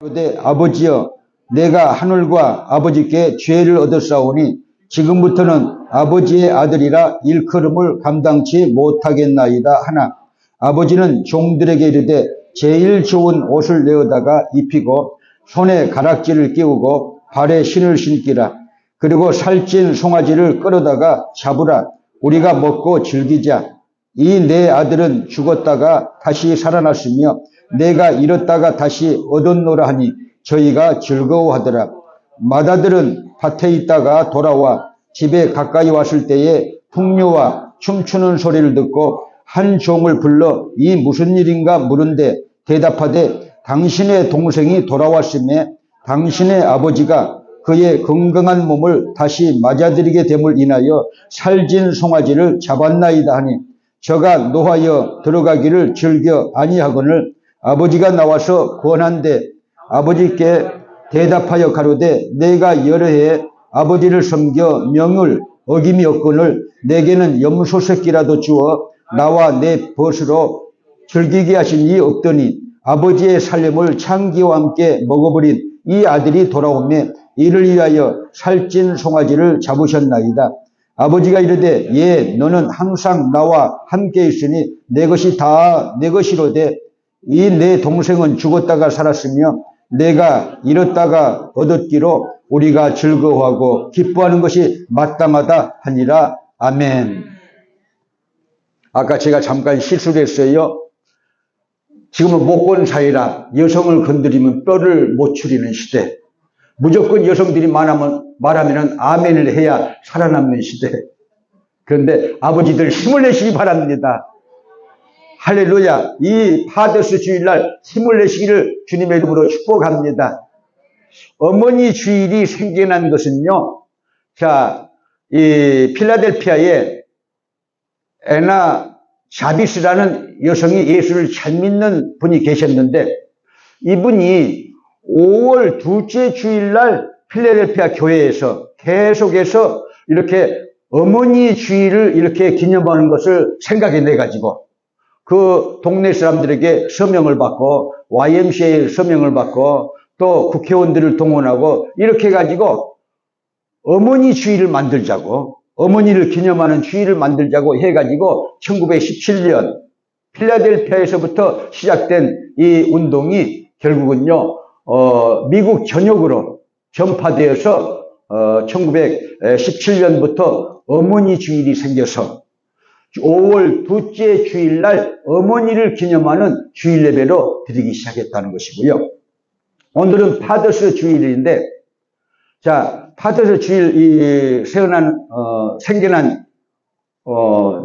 그대 아버지여 내가 하늘과 아버지께 죄를 얻었사오니 지금부터는 아버지의 아들이라 일컬음을 감당치 못하겠나이다 하나 아버지는 종들에게 이르되 제일 좋은 옷을 내어다가 입히고 손에 가락지를 끼우고 발에 신을 신기라. 그리고 살찐 송아지를 끌어다가 잡으라. 우리가 먹고 즐기자. 이 내 아들은 죽었다가 다시 살아났으며 내가 잃었다가 다시 얻었노라 하니 저희가 즐거워하더라. 맏아들은 밭에 있다가 돌아와 집에 가까이 왔을 때에 풍류와 춤추는 소리를 듣고 한 종을 불러 이 무슨 일인가 물은데 대답하되 당신의 동생이 돌아왔음에 당신의 아버지가 그의 건강한 몸을 다시 맞아들이게 됨을 인하여 살진 송아지를 잡았나이다 하니 저가 노하여 들어가기를 즐겨 아니하거늘 아버지가 나와서 권한대 아버지께 대답하여 가로되 내가 여러 해 아버지를 섬겨 명을 어김이 없거늘 내게는 염소 새끼라도 주어 나와 내 벗으로 즐기게 하시니 없더니 아버지의 살림을 창기와 함께 먹어버린 이 아들이 돌아오매 이를 위하여 살찐 송아지를 잡으셨나이다. 아버지가 이르되 예 너는 항상 나와 함께 있으니 내 것이 다 내 것이로되 이 내 동생은 죽었다가 살았으며 내가 잃었다가 얻었기로 우리가 즐거워하고 기뻐하는 것이 마땅하다 하니라. 아멘. 아까 제가 잠깐 실수를 했어요. 지금은 목권 사회라 여성을 건드리면 뼈를 못 추리는 시대. 무조건 여성들이 말하면 아멘을 해야 살아남는 시대. 그런데 아버지들 힘을 내시기 바랍니다. 할렐루야. 이 파더스 주일날 힘을 내시기를 주님의 이름으로 축복합니다. 어머니 주일이 생겨난 것은요. 자, 이 필라델피아에 에나 자비스라는 여성이 예수를 잘 믿는 분이 계셨는데 이분이 5월 둘째 주일날 필라델피아 교회에서 계속해서 이렇게 어머니 주일을 이렇게 기념하는 것을 생각해 내가지고 그 동네 사람들에게 서명을 받고 YMCA 서명을 받고 또 국회의원들을 동원하고 이렇게 해가지고 어머니 주일을 만들자고 어머니를 기념하는 주일을 만들자고 해가지고 1917년 필라델피아에서부터 시작된 이 운동이 결국은요 미국 전역으로 전파되어서 1917년부터 어머니 주일이 생겨서 5월 둘째 주일날 어머니를 기념하는 주일 예배로 드리기 시작했다는 것이고요. 오늘은 파더스 주일인데, 자, 파더스 주일 생겨난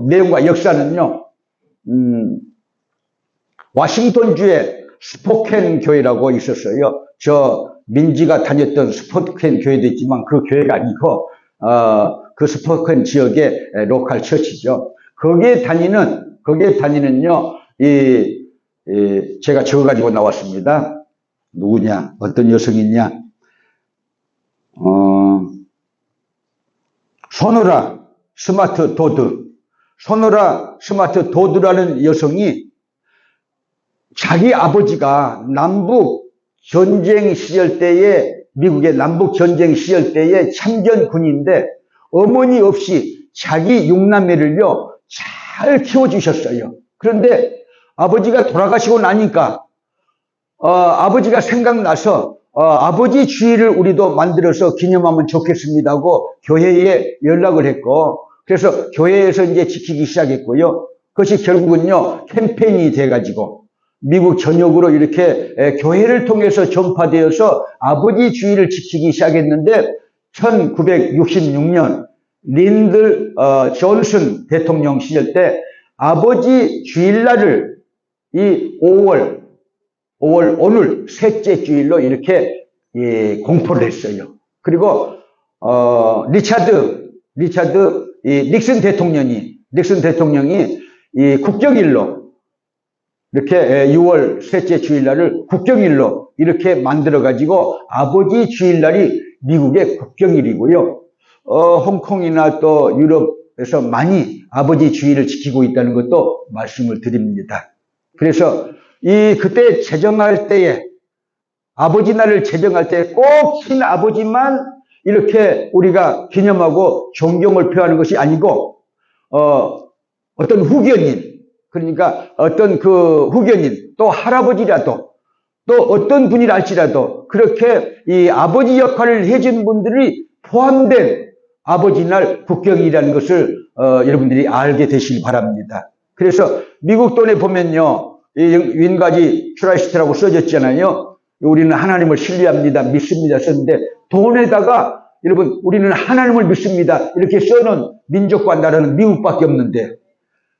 내용과 역사는요, 와싱턴주에 스포켄 교회라고 있었어요. 저 민지가 다녔던 스포켄 교회도 있지만 그 교회가 아니고 그 스포켄 지역의 로컬 처치죠. 거기에 다니는요, 제가 적어가지고 나왔습니다. 누구냐? 어떤 여성이냐? 소노라 스마트 도드. 소노라 스마트 도드라는 여성이 자기 아버지가 남북 전쟁 시절 때에 미국의 남북 전쟁 시절 때에 참전군인데 어머니 없이 자기 6남매를요 잘 키워주셨어요. 그런데 아버지가 돌아가시고 나니까 아버지가 생각나서 아버지 주일을 우리도 만들어서 기념하면 좋겠습니다고 교회에 연락을 했고 그래서 교회에서 이제 지키기 시작했고요. 그것이 결국은요 캠페인이 돼가지고 미국 전역으로 이렇게 교회를 통해서 전파되어서 아버지 주일을 지키기 시작했는데 1966년 린들 존슨 대통령 시절 때 아버지 주일날을 이 5월 오늘 셋째 주일로 이렇게 공포를 했어요. 그리고 리차드 닉슨 대통령이 이 국경일로 이렇게 6월 셋째 주일날을 국경일로 이렇게 만들어가지고 아버지 주일날이 미국의 국경일이고요. 홍콩이나 또 유럽에서 많이 아버지 주일을 지키고 있다는 것도 말씀을 드립니다. 그래서 그때 제정할 때에 아버지 날을 제정할 때 꼭 친아버지만 이렇게 우리가 기념하고 존경을 표하는 것이 아니고, 어떤 후견인, 그러니까 어떤 그 후견인, 또 할아버지라도, 또 어떤 분이라 할지라도 그렇게 이 아버지 역할을 해준 분들이 포함된 아버지 날 국경이라는 것을 여러분들이 알게 되시기 바랍니다. 그래서 미국 돈에 보면요, 윈가지 트라이스트라고 써졌잖아요. 우리는 하나님을 신뢰합니다, 믿습니다 썼는데, 돈에다가 여러분 우리는 하나님을 믿습니다 이렇게 써놓은 민족과 나라는 미국밖에 없는데,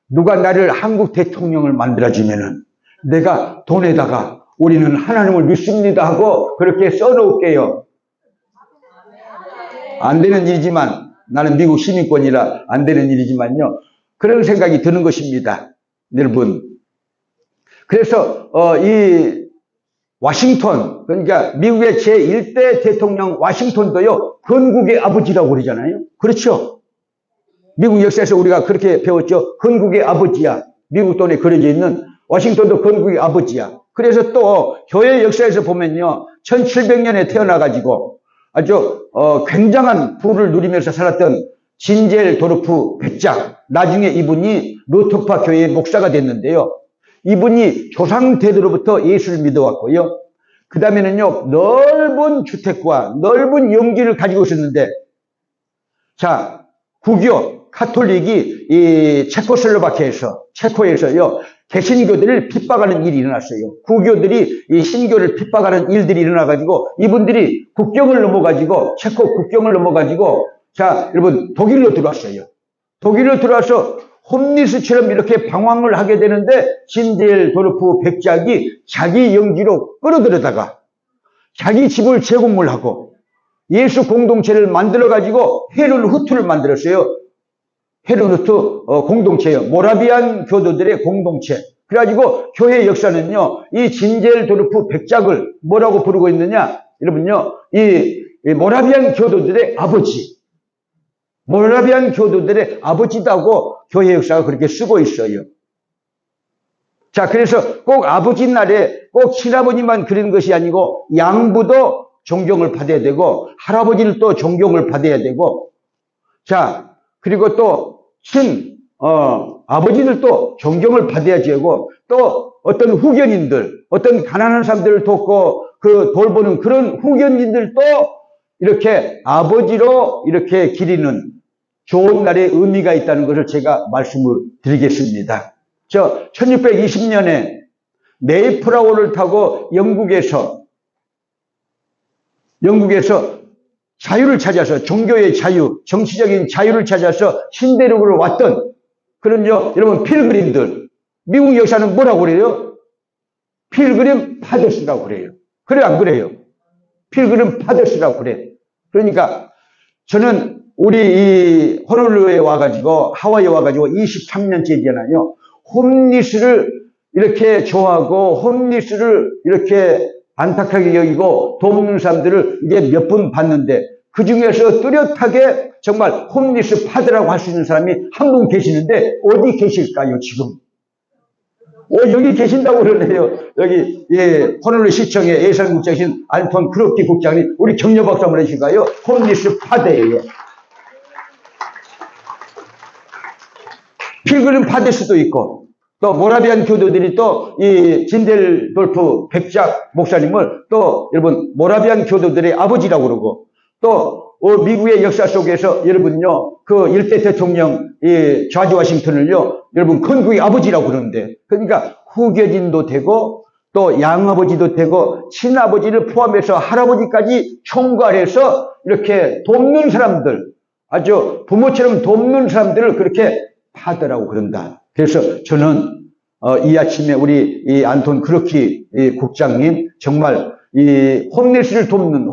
누가 나를 한국 대통령을 만들어주면은 내가 돈에다가 우리는 하나님을 믿습니다 하고 그렇게 써놓을게요. 안 되는 일이지만, 나는 미국 시민권이라 안 되는 일이지만요, 그런 생각이 드는 것입니다, 여러분. 그래서 이 워싱턴, 그러니까 미국의 제1대 대통령 워싱턴도요, 건국의 아버지라고 그러잖아요. 그렇죠? 미국 역사에서 우리가 그렇게 배웠죠. 건국의 아버지야. 미국 돈에 그려져 있는 워싱턴도 건국의 아버지야. 그래서 또 교회 역사에서 보면요, 1700년에 태어나가지고 아주 굉장한 부를 누리면서 살았던 진젤 도르프 백작, 나중에 이분이 루터파 교회의 목사가 됐는데요, 이분이 조상 대대로부터 예수를 믿어왔고요, 그 다음에는요 넓은 주택과 넓은 영지를 가지고 있었는데, 자, 구교 카톨릭이 이 체코에서요 개신교들을 핍박하는 일이 일어났어요. 구교들이 이 신교를 핍박하는 일들이 일어나가지고 이분들이 국경을 넘어가지고, 체코 국경을 넘어가지고, 자, 여러분 독일로 들어왔어요. 독일로 들어와서 홈리스처럼 이렇게 방황을 하게 되는데, 진젤 도르프 백작이 자기 영지로 끌어들여다가 자기 집을 제공을 하고 예수 공동체를 만들어가지고 헤르누트를 만들었어요. 헤르누트 공동체요. 모라비안 교도들의 공동체. 그래가지고 교회 역사는요, 이 진젤 도르프 백작을 뭐라고 부르고 있느냐? 여러분요, 이 모라비안 교도들의 아버지. 모라비안 교도들의 아버지다고 교회 역사가 그렇게 쓰고 있어요. 자, 그래서 꼭 아버지 날에 꼭 친아버지만 그리는 것이 아니고, 양부도 존경을 받아야 되고, 할아버지를 또 존경을 받아야 되고, 자, 그리고 또 아버지들도 존경을 받아야 되고, 또 어떤 후견인들, 어떤 가난한 사람들을 돕고 돌보는 그런 후견인들도 이렇게 아버지로 이렇게 기리는 좋은 날의 의미가 있다는 것을 제가 말씀을 드리겠습니다. 1620년에 메이플라워를 타고 영국에서 자유를 찾아서, 종교의 자유, 정치적인 자유를 찾아서 신대륙으로 왔던 그런요, 여러분, 필그림들. 미국 역사는 뭐라고 그래요? 필그림 파더스라고 그래요. 그래, 안 그래요? 필그림 파더스라고 그래. 그러니까 저는 우리 이 호놀룰루에 와가지고, 하와이에 와가지고 23년째잖아요. 홈리스를 이렇게 좋아하고, 홈리스를 이렇게 안타깝게 여기고 돕는 사람들을 이제 몇 분 봤는데, 그 중에서 뚜렷하게 정말 홈리스 파드라고 할 수 있는 사람이 한 분 계시는데, 어디 계실까요, 지금? 여기 계신다고 그러네요. 여기, 호놀룰루 시청의 예산국장이신 안톤 크로키 국장님, 우리 격려 박수 한번 해주실까요? 홈리스 파드예요. 필그림 파데스도 있고, 또 모라비안 교도들이 또 이 진델 돌프 백작 목사님을 또 여러분 모라비안 교도들의 아버지라고 그러고, 또 미국의 역사 속에서 여러분요, 그 일대 대통령 이 조지 워싱턴을요, 여러분 건국의 아버지라고 그러는데, 그러니까 후계진도 되고 또 양아버지도 되고 친아버지를 포함해서 할아버지까지 총괄해서 이렇게 돕는 사람들, 아주 부모처럼 돕는 사람들을 그렇게 파더라고 그런다. 그래서 저는 이 아침에 우리 이 안톤 크로키 국장님 정말 이 홈리스를 돕는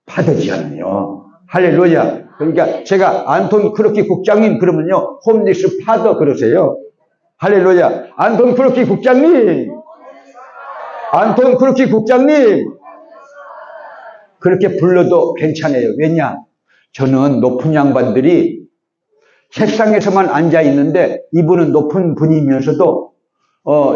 파더지요. 할렐루야. 그러니까 제가 안톤 크로키 국장님 그러면요, 홈리스 파더 그러세요. 할렐루야. 안톤 크로키 국장님, 안톤 크로키 국장님 그렇게 불러도 괜찮아요. 왜냐? 저는 높은 양반들이 책상에서만 앉아 있는데, 이분은 높은 분이면서도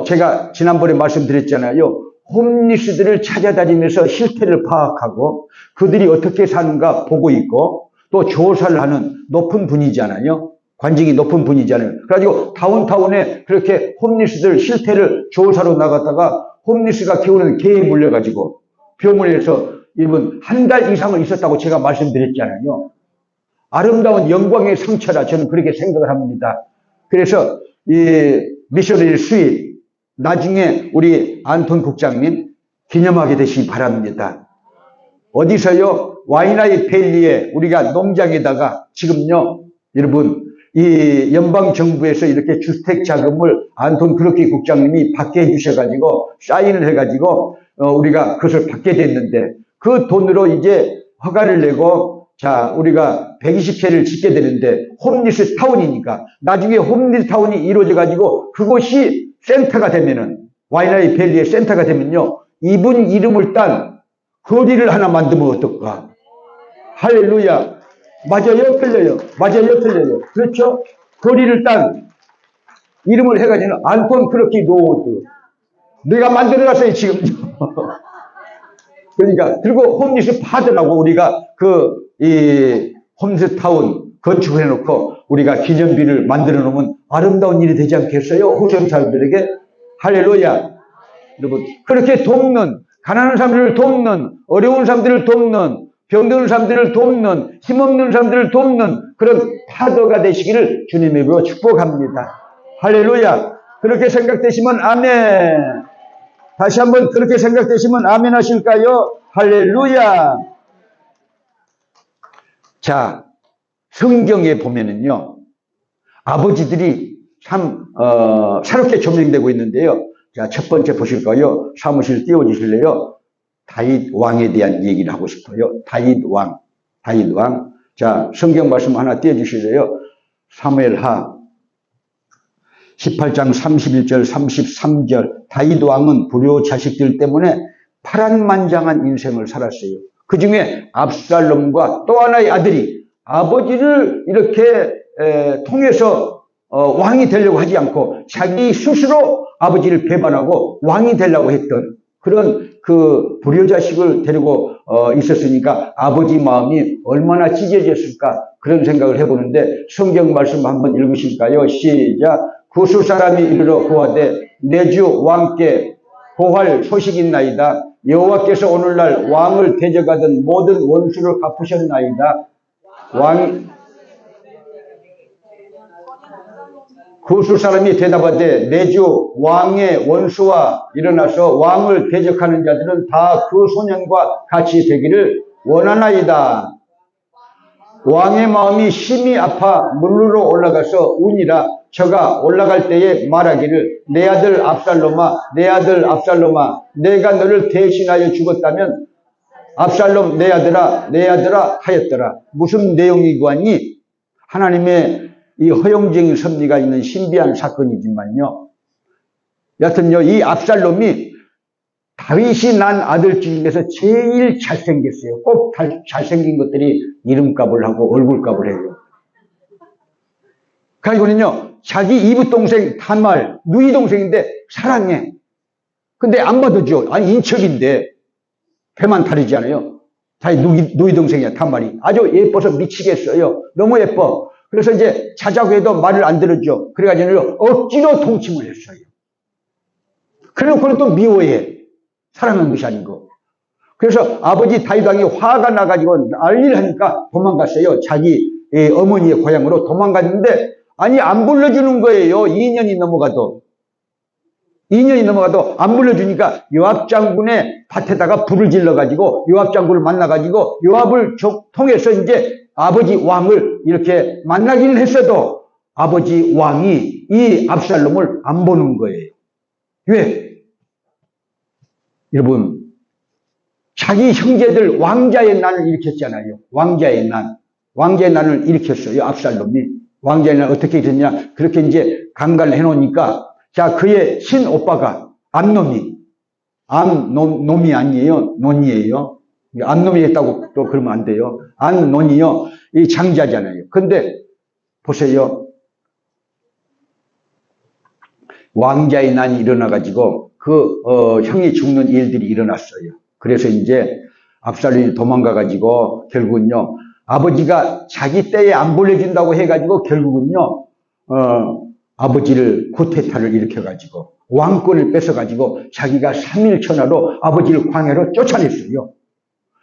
제가 지난번에 말씀드렸잖아요. 홈리스들을 찾아다니면서 실태를 파악하고 그들이 어떻게 사는가 보고 있고 또 조사를 하는 높은 분이잖아요. 관직이 높은 분이잖아요. 그래가지고 다운타운에 그렇게 홈리스들 실태를 조사로 나갔다가 홈리스가 키우는 개에 물려가지고 병을 해서 이분 한 달 이상을 있었다고 제가 말씀드렸잖아요. 아름다운 영광의 상처라 저는 그렇게 생각을 합니다. 그래서 이 미셔너리 수입 나중에 우리 안톤 국장님 기념하게 되시기 바랍니다. 어디서요? 와이나이 밸리에 우리가 농장에다가 지금요 여러분 이 연방정부에서 이렇게 주택 자금을 안톤 크루키 국장님이 받게 해주셔가지고 사인을 해가지고 우리가 그것을 받게 됐는데 그 돈으로 이제 허가를 내고 자 우리가 120채를 짓게 되는데 홈리스 타운이니까 나중에 홈리스 타운이 이루어져가지고 그곳이 센터가 되면은 와이나이 밸리의 센터가 되면요 이분 이름을 딴 거리를 하나 만들면 어떨까? 할렐루야. 맞아요, 틀려요. 맞아요, 틀려요. 그렇죠? 거리를 딴 이름을 해가지고 안톤 크루키 로드. 내가 만들어놨어요, 지금. 그러니까, 그리고 홈리스 파드라고 우리가 이 홈리스 타운 건축을 해놓고 우리가 기념비를 만들어 놓으면 아름다운 일이 되지 않겠어요? 호주 사람들에게. 할렐루야. 여러분, 그렇게 돕는, 가난한 사람들을 돕는, 어려운 사람들을 돕는, 병든 사람들을 돕는, 힘없는 사람들을 돕는 그런 파도가 되시기를 주님의 이름으로 축복합니다. 할렐루야. 그렇게 생각되시면 아멘. 다시 한번 그렇게 생각되시면 아멘 하실까요? 할렐루야. 자, 성경에 보면은요, 아버지들이 참, 새롭게 조명되고 있는데요. 자, 첫 번째 보실까요? 사무실 띄워주실래요? 다윗 왕에 대한 얘기를 하고 싶어요. 다윗 왕. 자, 성경 말씀 하나 띄워주실래요? 사무엘하 18장 31절, 33절. 다윗 왕은 불효 자식들 때문에 파란만장한 인생을 살았어요. 그 중에 압살롬과 또 하나의 아들이 아버지를 이렇게 통해서 왕이 되려고 하지 않고 자기 스스로 아버지를 배반하고 왕이 되려고 했던 그런 그 불효자식을 데리고 있었으니까 아버지 마음이 얼마나 찢어졌을까 그런 생각을 해보는데 성경 말씀 한번 읽으실까요? 시작. 구수 사람이 이르러 고하되 내 주 왕께 고할 소식이 있나이다. 여호와께서 오늘날 왕을 대적하던 모든 원수를 갚으셨나이다. 구수 사람이 대답하되 내 주 왕의 원수와 일어나서 왕을 대적하는 자들은 다 그 소년과 같이 되기를 원하나이다. 왕의 마음이 심히 아파 물루로 올라가서 우니라. 저가 올라갈 때에 말하기를 내 아들 압살롬아, 내 아들 압살롬아, 내가 너를 대신하여 죽었다면 압살롬 내 아들아, 내 아들아 하였더라. 무슨 내용이거니? 하나님의 이 허용적인 섭리가 있는 신비한 사건이지만요. 여하튼요, 이 압살롬이 다윗이 난 아들 중에서 제일 잘생겼어요. 꼭 잘생긴 것들이 이름값을 하고 얼굴값을 해요. 그리고는요, 자기 이브 동생 단말, 누이 동생인데 사랑해. 근데 안 받아줘. 아니, 인척인데 배만 다르잖아요. 자기 누이 동생이야, 단말이. 아주 예뻐서 미치겠어요. 너무 예뻐. 그래서 이제 자자고 해도 말을 안 들어줘. 그래가지고 억지로 통침을 했어요. 그래놓고는 또 미워해. 사랑하는 것이 아니고. 그래서 아버지 다윗 왕이 화가 나가지고 난리를 하니까 도망갔어요. 자기 어머니의 고향으로 도망갔는데 아니 안 불러주는 거예요. 2년이 넘어가도 안 불러주니까 요압 장군의 밭에다가 불을 질러가지고 요압 장군을 만나가지고 요압을 통해서 이제 아버지 왕을 이렇게 만나기는 했어도 아버지 왕이 이 압살롬을 안 보는 거예요. 왜? 여러분, 자기 형제들 왕자의 난을 일으켰잖아요. 왕자의 난을 일으켰어요. 압살롬이. 왕자의 난 어떻게 일으켰냐? 그렇게 이제 강간을 해놓으니까 자, 그의 친오빠가 암놈이 아니에요. 논이에요. 암놈이 했다고 또 그러면 안 돼요. 암논이요. 이 장자잖아요. 근데 보세요. 왕자의 난이 일어나가지고 형이 죽는 일들이 일어났어요. 그래서 이제 압살롬이 도망가가지고 결국은요, 아버지가 자기 때에 안 보내준다고 해가지고 결국은요, 아버지를 쿠데타를 일으켜가지고 왕권을 뺏어가지고 자기가 3일 천하로 아버지를 광야로 쫓아냈어요.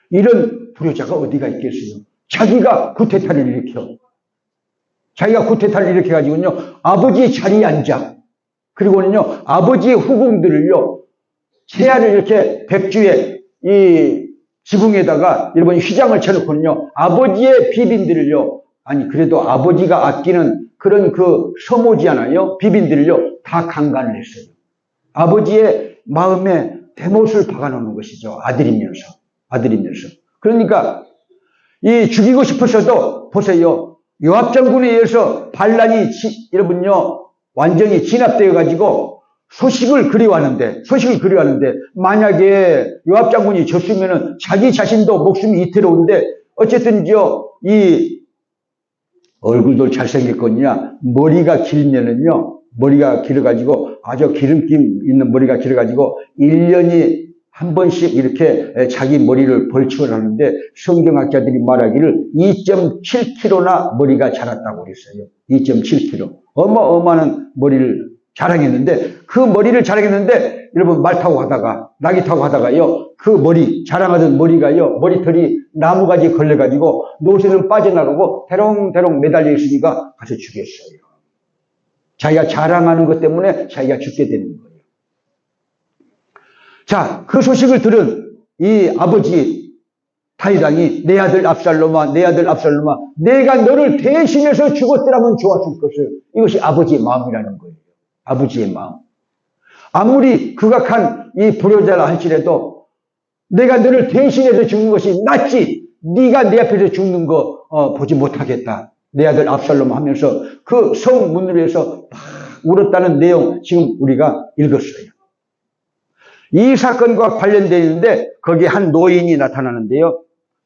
이런 불효자가 어디가 있겠어요? 자기가 쿠데타를 일으켜. 자기가 쿠데타를 일으켜가지고요, 아버지 자리에 앉아. 그리고는요, 아버지의 후궁들을요, 채아를 이렇게 백주에 이 지붕에다가 여러분 휘장을 쳐놓고는요, 아버지의 비빈들을요, 아니, 그래도 아버지가 아끼는 그런 그 서모지잖아요. 비빈들을요, 다 강간을 했어요. 아버지의 마음에 대못을 박아놓는 것이죠. 아들이면서. 그러니까, 이 죽이고 싶었어도, 보세요. 요압 장군에 의해서 반란이, 여러분요, 완전히 진압되어 가지고 소식을 그리워하는데, 만약에 요압 장군이 졌으면은 자기 자신도 목숨이 이태로운데, 어쨌든요, 이 얼굴도 잘생겼거든요. 머리가 길면은요, 머리가 길어가지고, 아주 기름기 있는 머리가 길어가지고, 1년이 한 번씩 이렇게 자기 머리를 벌칙을 하는데, 성경학자들이 말하기를 2.7kg나 머리가 자랐다고 그랬어요. 2.7kg. 어마어마한 머리를 자랑했는데, 그 머리를 자랑했는데, 여러분 말 타고 가다가, 낙이 타고 가다가요, 그 머리, 자랑하던 머리가요, 머리털이 나무가지에 걸려가지고, 노새는 빠져나가고, 대롱대롱 매달려 있으니까 가서 죽였어요. 자기가 자랑하는 것 때문에 자기가 죽게 되는 거예요. 자, 그 소식을 들은 이 아버지 다윗왕이 내 아들 압살롬아, 내가 너를 대신해서 죽었더라면 좋았을 것을. 이것이 아버지의 마음이라는 거예요. 아버지의 마음. 아무리 극악한 이 불효자라 할지라도 내가 너를 대신해서 죽는 것이 낫지. 네가 내 앞에서 죽는 거 보지 못하겠다. 내 아들 압살롬 하면서 그 성문으로 해서 막 울었다는 내용 지금 우리가 읽었어요. 이 사건과 관련되어 있는데 거기에 한 노인이 나타나는데요.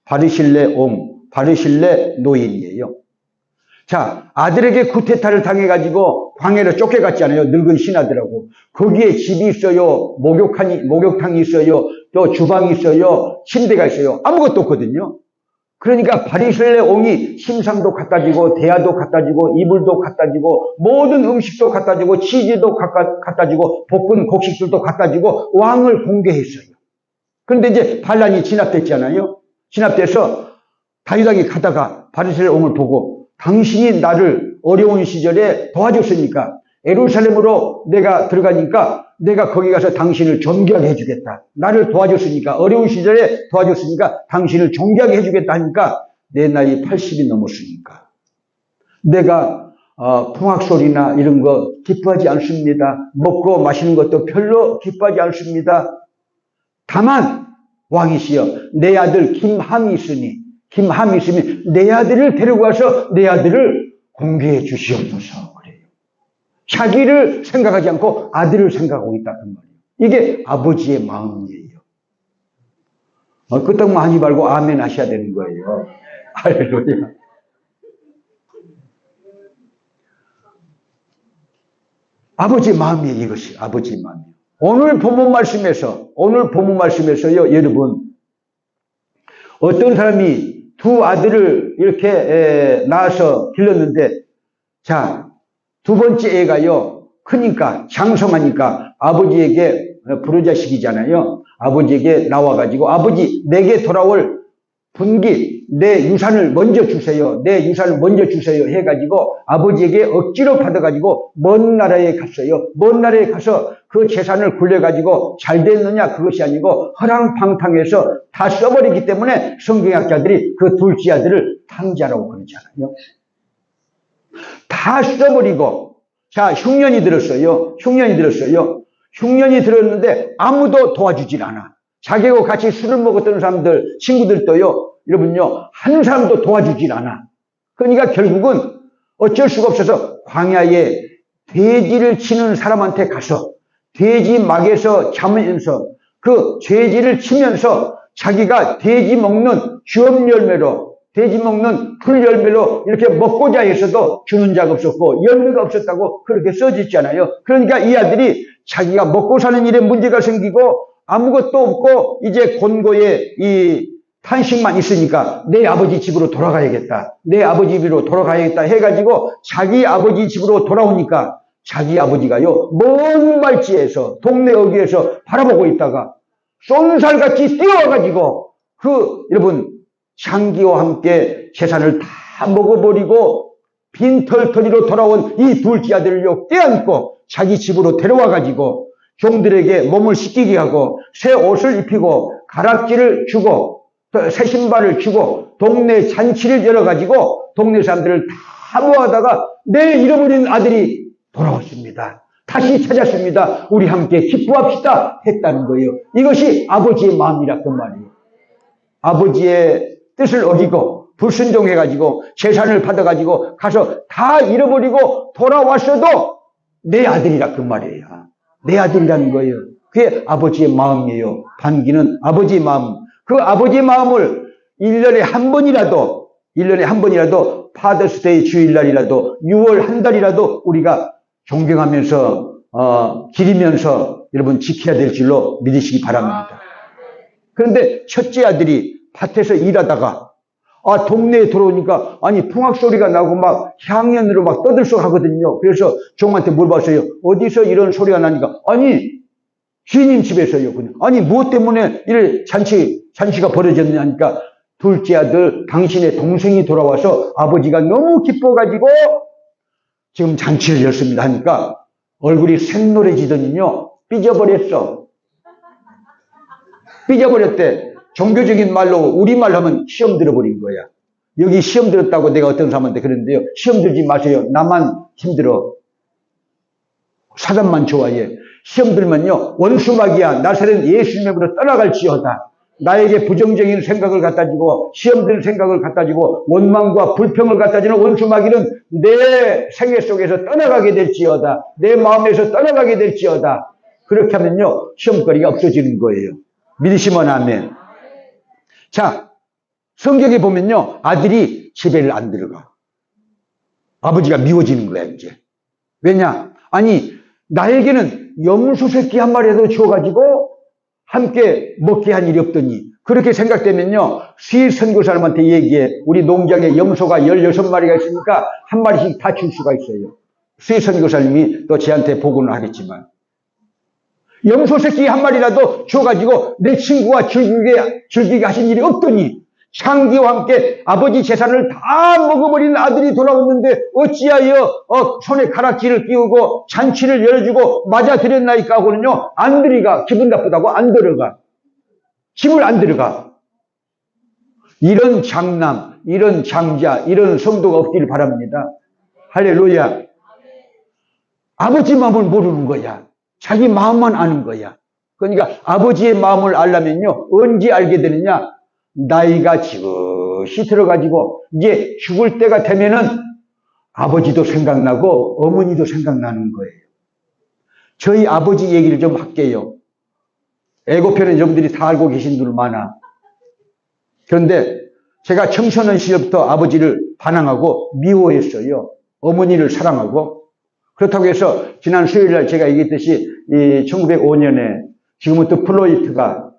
바르실레 노인이에요. 자, 아들에게 쿠데타를 당해가지고 광야로 쫓겨갔잖아요. 늙은 신하들하고. 거기에 집이 있어요. 목욕탕이 있어요. 또 주방이 있어요. 침대가 있어요. 아무것도 없거든요. 그러니까 바르실레 옹이 심상도 갖다 주고, 대야도 갖다 주고, 이불도 갖다 주고, 모든 음식도 갖다 주고, 치즈도 갖다 주고, 볶은 곡식들도 갖다 주고, 왕을 공개했어요. 그런데 이제 반란이 진압됐잖아요. 진압돼서 다윗왕이 가다가 바르실레 옹을 보고, 당신이 나를 어려운 시절에 도와줬으니까, 예루살렘으로 내가 들어가니까, 내가 거기 가서 당신을 존귀하게 해주겠다. 나를 도와줬으니까, 어려운 시절에 도와줬으니까 당신을 존귀하게 해주겠다 하니까 내 나이 80이 넘었으니까 내가 풍악소리나 이런 거 기뻐하지 않습니다. 먹고 마시는 것도 별로 기뻐하지 않습니다. 다만 왕이시여 내 아들 김함이 있으니 내 아들을 데리고 와서 내 아들을 공개해 주시옵소서. 자기를 생각하지 않고 아들을 생각하고 있다는 말이에요. 이게 아버지의 마음이에요. 끄떡만 하지 말고 아멘 하셔야 되는 거예요. 할렐루야. 아버지의 마음이에요. 이것이 아버지의 마음이에요. 오늘 본문 말씀에서요, 여러분, 어떤 사람이 두 아들을 이렇게 낳아서 길렀는데, 자, 두 번째 애가요, 크니까, 장성하니까 아버지에게 불효자식이잖아요. 아버지에게 나와가지고, 아버지, 내게 돌아올 분기, 내 유산을 먼저 주세요. 해가지고, 아버지에게 억지로 받아가지고, 먼 나라에 갔어요. 먼 나라에 가서 그 재산을 굴려가지고 잘 됐느냐, 그것이 아니고, 허랑방탕해서 다 써버리기 때문에 성경학자들이 그 둘째 아들을 탕자라고 그러잖아요. 다 써버리고, 자, 흉년이 들었어요. 흉년이 들었는데 아무도 도와주질 않아. 자기하고 같이 술을 먹었던 사람들, 친구들도요, 여러분요, 한 사람도 도와주질 않아. 그러니까 결국은 어쩔 수가 없어서 광야에 돼지를 치는 사람한테 가서 돼지 막에서 자면서 그 돼지를 치면서 자기가 돼지 먹는 주엄 열매로, 돼지 먹는 풀 열매로 이렇게 먹고자 해서도 주는 자가 없었고 열매가 없었다고 그렇게 써졌잖아요. 그러니까 이 아들이 자기가 먹고 사는 일에 문제가 생기고 아무것도 없고 이제 곤고에 이 탄식만 있으니까 내 아버지 집으로 돌아가야겠다. 내 아버지 집으로 돌아가야겠다 해가지고 자기 아버지 집으로 돌아오니까 자기 아버지가요, 먼 발치에서 동네 어귀에서 바라보고 있다가 쏜살같이 뛰어와가지고 여러분 장기와 함께 재산을 다 먹어버리고 빈털터리로 돌아온 이 둘째 아들을요 떼안고 자기 집으로 데려와가지고 종들에게 몸을 씻기게 하고 새 옷을 입히고 가락지를 주고 새 신발을 주고 동네 잔치를 열어가지고 동네 사람들을 다 모아다가 내 잃어버린 아들이 돌아왔습니다. 다시 찾았습니다. 우리 함께 기뻐합시다 했다는 거예요. 이것이 아버지의 마음이라 그 말이에요. 아버지의 뜻을 어기고 불순종해가지고 재산을 받아가지고 가서 다 잃어버리고 돌아왔어도 내 아들이라 그 말이에요. 내 아들이라는 거예요. 그게 아버지의 마음이에요. 반기는 아버지의 마음. 그 아버지의 마음을 1년에 한 번이라도 파더스데이 주일날이라도 6월 한 달이라도 우리가 존경하면서 기리면서 여러분 지켜야 될 줄로 믿으시기 바랍니다. 그런데 첫째 아들이 밭에서 일하다가 동네에 들어오니까 풍악 소리가 나고 막 향연으로 막 떠들썩하거든요. 그래서 종한테 물어봤어요. 어디서 이런 소리가 나니까 주인님 집에서요. 무엇 때문에 이런 잔치가 벌어졌냐니까 둘째 아들 당신의 동생이 돌아와서 아버지가 너무 기뻐가지고 지금 잔치를 열습니다 하니까 얼굴이 샛노래지더니요 삐져버렸어. 삐져버렸대. 종교적인 말로 우리말로 하면 시험 들어버린 거야. 여기 시험 들었다고 내가 어떤 사람한테 그랬는데요. 시험 들지 마세요. 나만 힘들어. 사단만 좋아해. 시험 들면요 원수막이야. 나사렛 예수님으로 떠나갈지어다. 나에게 부정적인 생각을 갖다 주고 시험 들 생각을 갖다 주고 원망과 불평을 갖다 주는 원수마귀는 내 생애 속에서 떠나가게 될지어다. 내 마음에서 떠나가게 될지어다. 그렇게 하면요 시험거리가 없어지는 거예요. 믿으시면 아멘. 자, 성경에 보면요 아들이 집에를 안 들어가. 아버지가 미워지는 거야 이제. 왜냐? 나에게는 염소 새끼 한 마리라도 줘가지고 함께 먹게 한 일이 없더니 그렇게 생각되면요 수일 선교사님한테 얘기해. 우리 농장에 염소가 16마리가 있으니까 한 마리씩 다 줄 수가 있어요. 수일 선교사님이 또 저한테 보고는 하겠지만 염소 새끼 한 마리라도 줘가지고 내 친구가 즐기게 하신 일이 없더니 창기와 함께 아버지 재산을 다 먹어버린 아들이 돌아왔는데 어찌하여 손에 가락지를 끼우고 잔치를 열어주고 맞아들였나이까 하고는요 안 들어가. 기분 나쁘다고 안 들어가. 집을 안 들어가. 이런 장남, 이런 장자, 이런 성도가 없기를 바랍니다. 할렐루야. 아버지 마음을 모르는 거야. 자기 마음만 아는 거야. 그러니까 아버지의 마음을 알려면요 언제 알게 되느냐? 나이가 지긋이 들어가지고 이제 죽을 때가 되면은 아버지도 생각나고 어머니도 생각나는 거예요. 저희 아버지 얘기를 좀 할게요. 애고편은 여러분들이 다 알고 계신 분 많아. 그런데 제가 청소년 시절부터 아버지를 반항하고 미워했어요. 어머니를 사랑하고. 그렇다고 해서 지난 수요일날 제가 얘기했듯이 1905년에 지금부터 플로이트가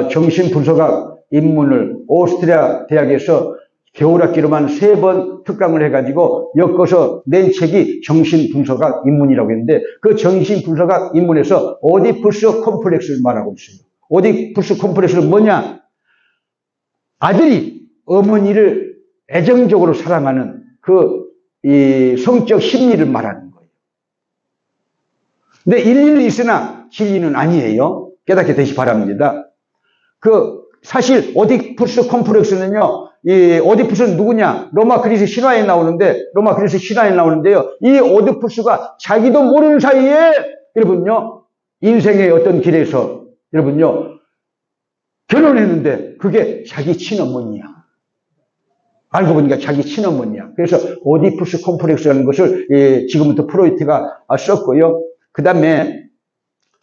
정신분석학 입문을 오스트리아 대학에서 겨울학기로만 3번 특강을 해가지고 엮어서 낸 책이 정신분석학 입문이라고 했는데 그 정신분석학 입문에서 오디푸스 콤플렉스를 말하고 있어요. 오디푸스 콤플렉스는 뭐냐? 아들이 어머니를 애정적으로 사랑하는 이 성적 심리를 말하는 거예요. 근데 일리는 있으나 진리는 아니에요. 깨닫게 되시 바랍니다. 사실 오디푸스 콤플렉스는요, 이 오디푸스는 누구냐? 로마 그리스 신화에 나오는데요. 이 오디푸스가 자기도 모르는 사이에 여러분요, 인생의 어떤 길에서 여러분요, 결혼했는데 그게 자기 친어머니야. 알고 보니까 자기 친어머니야. 그래서 오디푸스 콤플렉스라는 것을 지금부터 프로이트가 썼고요. 그 다음에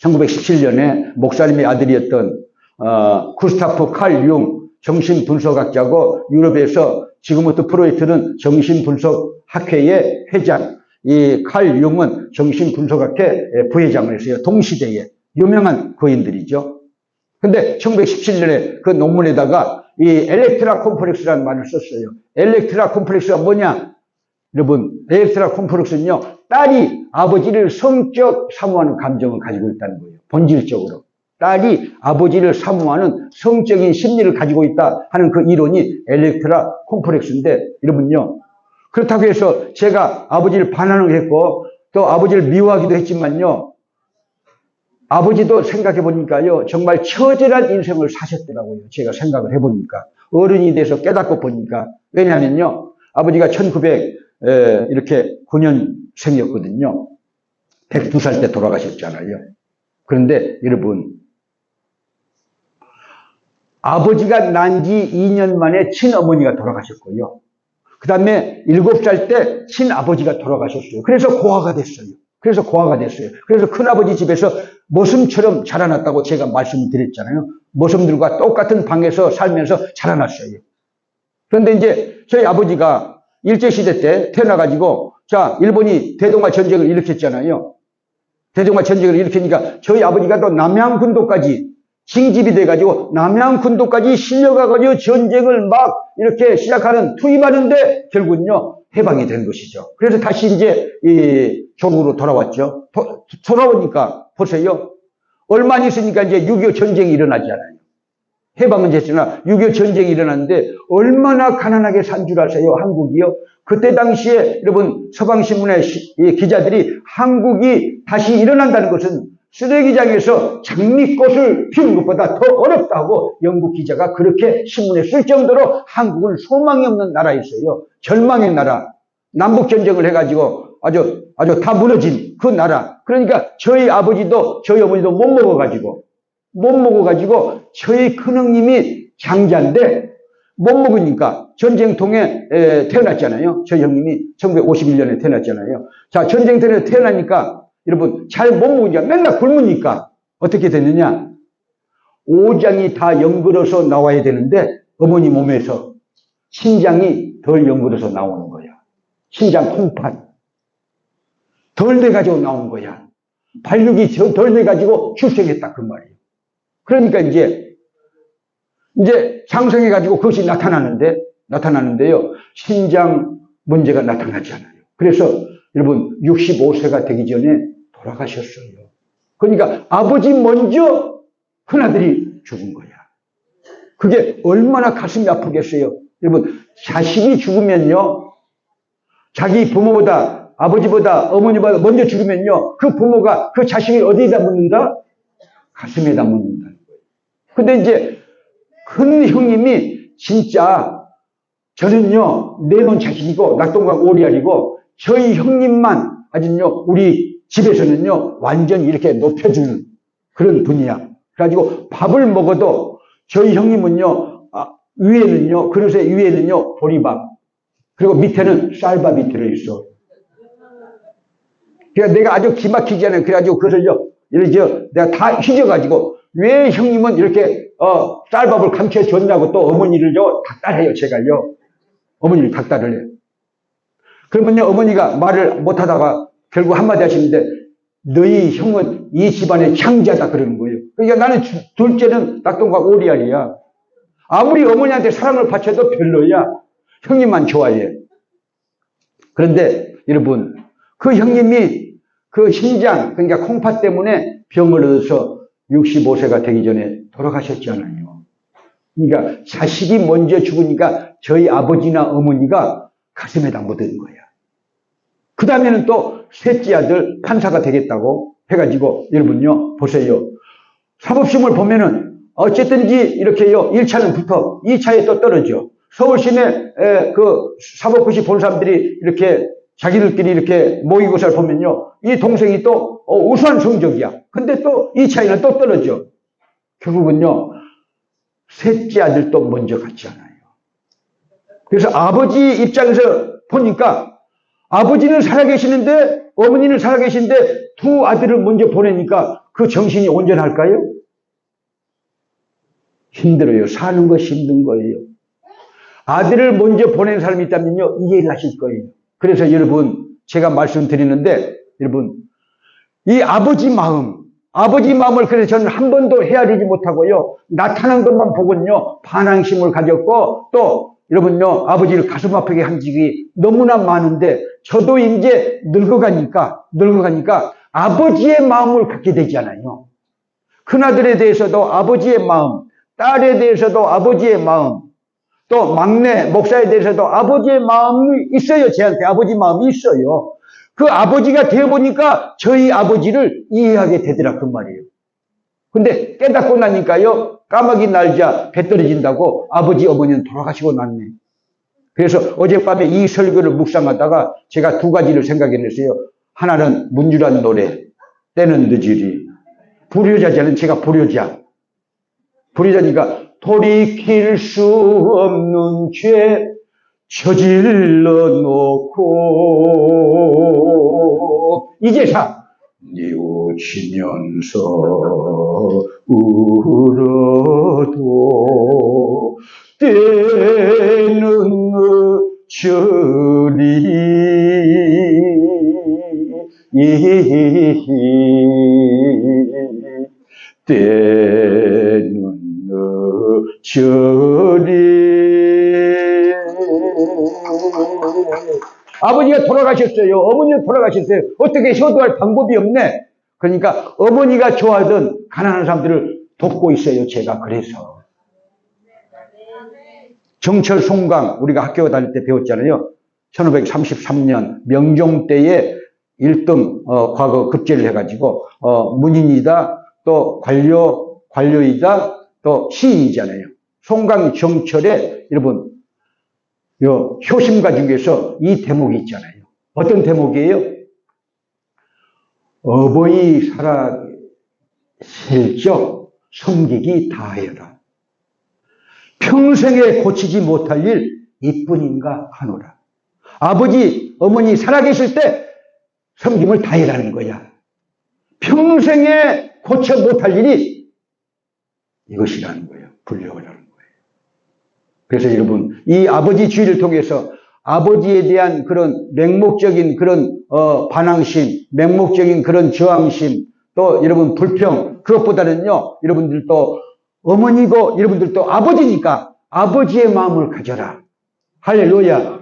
1917년에 목사님의 아들이었던 구스타프 칼 융 정신분석학자고 유럽에서 지금부터 프로이트는 정신분석학회의 회장, 이 칼 융은 정신분석학회 부회장을 했어요. 동시대에 유명한 거인들이죠. 근데 1917년에 그 논문에다가 이 엘렉트라 콤플렉스라는 말을 썼어요. 엘렉트라 콤플렉스가 뭐냐? 여러분, 엘렉트라 콤플렉스는요, 딸이 아버지를 성적 사모하는 감정을 가지고 있다는 거예요. 본질적으로. 딸이 아버지를 사모하는 성적인 심리를 가지고 있다 하는 그 이론이 엘렉트라 콤플렉스인데, 여러분요, 그렇다고 해서 제가 아버지를 반항을 했고, 또 아버지를 미워하기도 했지만요, 아버지도 생각해 보니까요, 정말 처절한 인생을 사셨더라고요. 제가 생각을 해 보니까. 어른이 돼서 깨닫고 보니까. 왜냐하면요, 아버지가 1909년생이었거든요. 102살 때 돌아가셨잖아요. 그런데 여러분, 아버지가 난 지 2년 만에 친어머니가 돌아가셨고요. 그 다음에 7살 때 친아버지가 돌아가셨어요. 그래서 고아가 됐어요. 그래서 큰아버지 집에서 모슴처럼 자라났다고 제가 말씀을 드렸잖아요. 모슴들과 똑같은 방에서 살면서 자라났어요. 그런데 이제 저희 아버지가 일제시대 때 태어나가지고, 자, 일본이 대동아 전쟁을 일으켰잖아요. 대동아 전쟁을 일으키니까 저희 아버지가 또 남양군도까지 징집이 돼가지고 남양군도까지 실려가가지고 전쟁을 막 이렇게 시작하는, 투입하는데 결국은요, 해방이 된 것이죠. 그래서 다시 이제 이 조국으로 돌아왔죠. 돌아오니까 보세요. 얼마 안 있으니까 이제 6.25 전쟁이 일어나잖아요. 해방은 됐으나 6.25 전쟁이 일어났는데 얼마나 가난하게 산 줄 아세요? 한국이요. 그때 당시에 여러분 서방신문의 기자들이 한국이 다시 일어난다는 것은 쓰레기장에서 장미꽃을 피우는 것보다 더 어렵다고 영국 기자가 그렇게 신문에 쓸 정도로 한국은 소망이 없는 나라였어요. 절망의 나라. 남북전쟁을 해가지고 아주 다 무너진 그 나라. 그러니까 저희 아버지도 저희 어머니도 못 먹어가지고 저희 큰형님이 장자인데 못 먹으니까 전쟁통에 태어났잖아요. 저희 형님이 1951년에 태어났잖아요. 자, 전쟁통에 태어나니까 여러분 잘 못 먹으니까 맨날 굶으니까 어떻게 됐느냐? 오장이 다 연그러서 나와야 되는데 어머니 몸에서 신장이 덜 연그러서 나오는 거야. 신장 콩팥 덜 돼가지고 나온 거야. 발육이 덜 돼가지고 출생했다 그 말이에요. 그러니까 이제 장성해가지고 그것이 나타나는데요. 신장 문제가 나타나잖아요. 그래서 여러분 65세가 되기 전에 돌아가셨어요. 그러니까 아버지 먼저 큰아들이 죽은 거야. 그게 얼마나 가슴이 아프겠어요. 여러분 자식이 죽으면요, 자기 부모보다 아버지보다 어머니보다 먼저 죽으면요, 그 부모가 그 자식을 어디에다 묻는다? 가슴에다 묻는다는 거예요. 근데 이제 큰 형님이 진짜 저는요 내놓은 자식이고 낙동강 오리알이고 저희 형님만 아주요 우리 집에서는요 완전히 이렇게 높여주는 그런 분이야. 그래가지고 밥을 먹어도 저희 형님은요 위에는요 그릇에 위에는요 보리밥 그리고 밑에는 쌀밥이 들어있어. 그래서 내가 아주 기막히잖아요. 그래가지고 그것을요 이렇게 내가 다 휘져가지고 왜 형님은 이렇게 쌀밥을 감춰줬냐고 또 어머니를 닥달해요. 제가요 어머니를 닥달을 해요. 그러면요 어머니가 말을 못하다가 결국 한마디 하시는데 너희 형은 이 집안의 창자다 그러는 거예요. 그러니까 나는 둘째는 낙동강 오리알이야. 아무리 어머니한테 사랑을 바쳐도 별로야. 형님만 좋아해. 그런데 여러분 그 형님이 그 신장 그러니까 콩팥 때문에 병을 얻어서 65세가 되기 전에 돌아가셨잖아요. 그러니까 자식이 먼저 죽으니까 저희 아버지나 어머니가 가슴에다 묻은 거야. 그 다음에는 또 셋째 아들 판사가 되겠다고 해가지고 여러분요 보세요. 사법시험을 보면은 어쨌든지 이렇게요 1차는 붙어 2차에 또 떨어져. 서울시내 그 사법고시 본 사람들이 이렇게 자기들끼리 이렇게 모의고사를 보면요 이 동생이 또 우수한 성적이야. 근데 또 2차에는 또 떨어져. 결국은요 셋째 아들도 먼저 갔잖아요. 그래서 아버지 입장에서 보니까 아버지는 살아계시는데 어머니는 살아계신데 두 아들을 먼저 보내니까 그 정신이 온전할까요? 힘들어요. 사는 것이 힘든 거예요. 아들을 먼저 보낸 사람이 있다면요 이해를 하실 거예요. 그래서 여러분 제가 말씀드리는데, 여러분, 이 아버지 마음을 그래서 저는 한 번도 헤아리지 못하고요, 나타난 것만 보고요, 반항심을 가졌고, 또, 여러분요, 아버지를 가슴 아프게 한 적이 너무나 많은데, 저도 이제 늙어가니까, 아버지의 마음을 갖게 되잖아요. 큰아들에 대해서도 아버지의 마음, 딸에 대해서도 아버지의 마음, 또 막내 목사에 대해서도 아버지의 마음이 있어요. 제한테 아버지 마음이 있어요. 그 아버지가 되어보니까 저희 아버지를 이해하게 되더라 그 말이에요. 근데 깨닫고 나니까요, 까마귀 날자 배 떨어진다고 아버지 어머니는 돌아가시고 났네. 그래서 어젯밤에 이 설교를 묵상하다가 제가 두 가지를 생각해냈어요. 하나는 문주란 노래, 때는 늦으리. 불효자자는 제가 불효자니까 돌이킬 수 없는 죄 저질러 놓고 이제사 뉘우치면서 울어도 때는 늦으리 때는 늦으리. 아버지가 돌아가셨어요. 어머니가 돌아가셨어요. 어떻게 효도할 방법이 없네. 그러니까 어머니가 좋아하던 가난한 사람들을 돕고 있어요. 제가 그래서. 정철 송강 우리가 학교 다닐 때 배웠잖아요. 1533년 명종 때에 1등 과거 급제를 해가지고 문인이다, 또 관료이다, 또 시인이잖아요. 송강 정철에 여러분 요 효심가 중에서 이 대목이 있잖아요. 어떤 대목이에요? 어버이 살아 슬쩍 섬기기 다하여라. 평생에 고치지 못할 일 이뿐인가 하노라. 아버지, 어머니 살아계실 때 섬김을 다해라는 거야. 평생에 고쳐 못할 일이 이것이라는 거예요. 불려라는 거예요. 그래서 여러분, 이 아버지 주의를 통해서 아버지에 대한 그런 맹목적인 그런 반항심, 맹목적인 그런 저항심, 또 여러분 불평, 그것보다는요, 여러분들도 어머니고 여러분들도 아버지니까 아버지의 마음을 가져라. 할렐루야.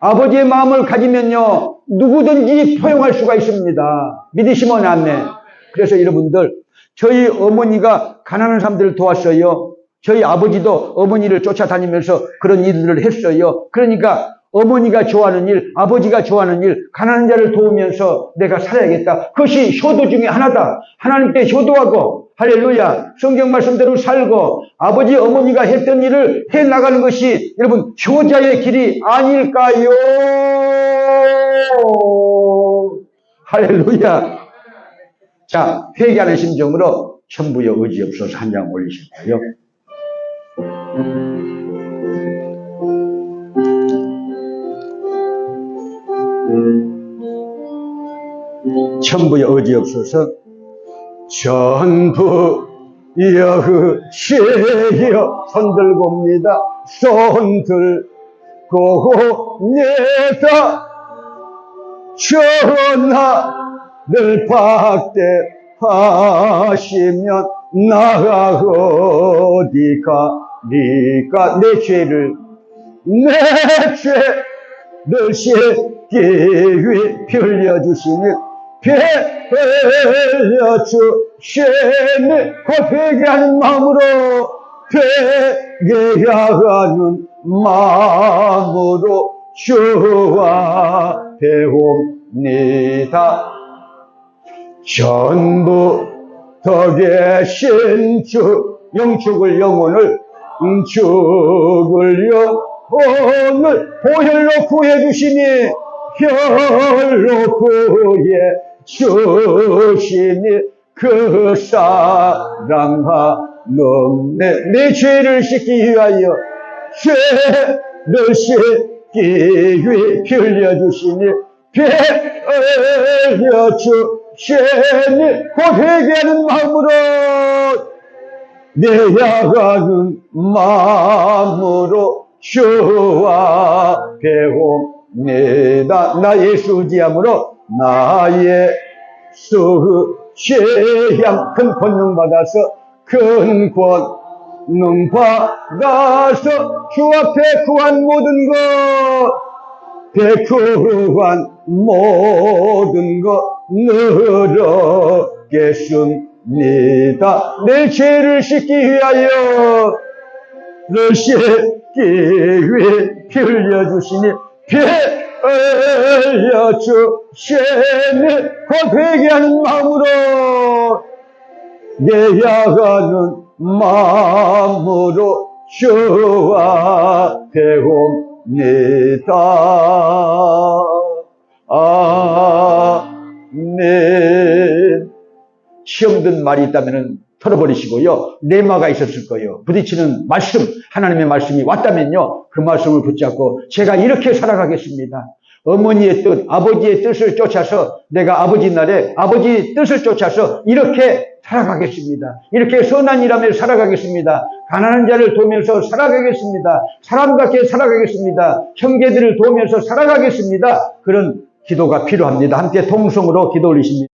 아버지의 마음을 가지면요, 누구든지 포용할 수가 있습니다. 믿으시면 아멘. 그래서 여러분들, 저희 어머니가 가난한 사람들을 도왔어요. 저희 아버지도 어머니를 쫓아다니면서 그런 일들을 했어요. 그러니까 어머니가 좋아하는 일, 아버지가 좋아하는 일, 가난한 자를 도우면서 내가 살아야겠다. 그것이 효도 중에 하나다. 하나님께 효도하고, 할렐루야, 성경 말씀대로 살고 아버지 어머니가 했던 일을 해나가는 것이 여러분 효자의 길이 아닐까요? 할렐루야. 자, 회개하는 심정으로 천부여 의지없어서 한 장 올리실까요? 천부여 의지없어서 전부 여으시여 손들고입니다. 손들고 내다 전하를 박대하시면 나가 어디 가니까 내 죄를 씻기 위해 빌려주시니 빌려주시니 곧 회개하는 마음으로 회개하는 마음으로 주와 배웁니다. 전부 더 계신 주 영축을 영혼을 죽을 영혼을 보혈로 구해주시니 혈로 구해주시니 그 사랑하는 내 죄를 씻기 위하여 죄를 씻기 위해 빌려주시니 빌려주시니 곧 회개하는 마음으로 내야가는 마음으로 주와 내다 나의 수지함으로 나의 수시향 큰 권능 받아서 큰 권능 받아서 주 앞에 구한 모든 것 구한 모든 것 늘어겠습니다. 내 죄를 씻기 위하여 를 씻기 위해 피 흘려주시니 피 흘려주시니 곧 회개하는 마음으로 예약하는 마음으로 주와 배웁니다. 아멘. 시험 든 말이 있다면 털어버리시고요. 레마가 있었을 거예요. 부딪히는 말씀, 하나님의 말씀이 왔다면요. 그 말씀을 붙잡고 제가 이렇게 살아가겠습니다. 어머니의 뜻, 아버지의 뜻을 쫓아서 내가 아버지 날에 아버지 뜻을 쫓아서 이렇게 살아가겠습니다. 이렇게 선한 일하며 살아가겠습니다. 가난한 자를 도우면서 살아가겠습니다. 사람답게 살아가겠습니다. 형제들을 도우면서 살아가겠습니다. 그런 기도가 필요합니다. 함께 통성으로 기도 올리십니다.